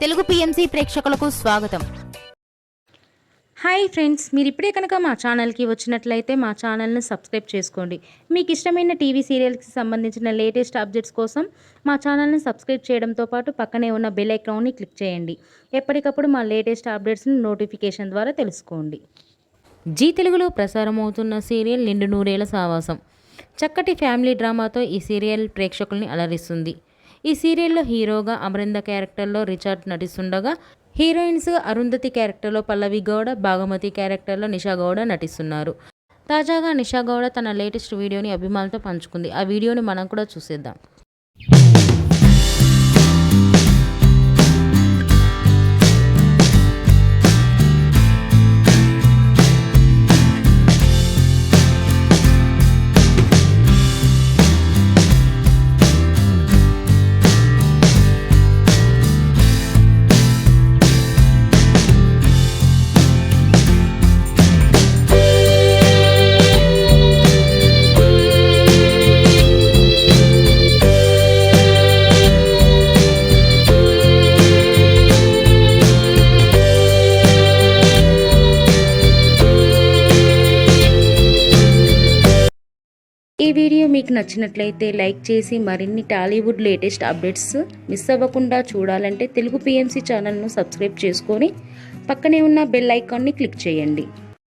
Telugu PMC ప్రేక్షకులకు స్వాగతం. Hi friends, మీరు ఇప్పుడే కనుక మా ఛానల్కి వచ్చినట్లయితే మా ఛానల్ని సబ్స్క్రైబ్ చేసుకోండి. మీకు ఇష్టమైన టీవీ సీరియల్స్కి సంబంధించిన లేటెస్ట్ అప్డేట్స్ కోసం మా ఛానల్ని సబ్స్క్రైబ్ చేయడంతో పాటు పక్కనే ఉన్న బెల్ ఐకాన్ని క్లిక్ చేయండి. ఎప్పటికప్పుడు మా లేటెస్ట్ అప్డేట్స్ని నోటిఫికేషన్ ద్వారా తెలుసుకోండి. జీ తెలుగులో ప్రసారమవుతున్న సీరియల్ నిండు నూరేళ్ల సావాసం. చక్కటి ఫ్యామిలీ డ్రామాతో ఈ సీరియల్ ప్రేక్షకుల్ని అలరిస్తుంది. ఈ సీరియల్లో హీరోగా అమరింద క్యారెక్టర్లో రిచార్డ్ నటిస్తుండగా, హీరోయిన్స్ అరుంధతి క్యారెక్టర్లో పల్లవి గౌడ, భాగమతి క్యారెక్టర్లో నిషా గౌడ నటిస్తున్నారు. తాజాగా నిషా గౌడ తన లేటెస్ట్ వీడియోని అభిమానులతో పంచుకుంది. ఆ వీడియోని మనం కూడా చూసేద్దాం. ఈ వీడియో మీకు నచ్చినట్లయితే లైక్ చేసి మరిన్ని టాలీవుడ్ లేటెస్ట్ అప్డేట్స్ మిస్ అవ్వకుండా చూడాలంటే తెలుగు పిఎంసి ఛానల్ను సబ్స్క్రైబ్ చేసుకొని పక్కనే ఉన్న బెల్ ఐకాన్ని క్లిక్ చేయండి.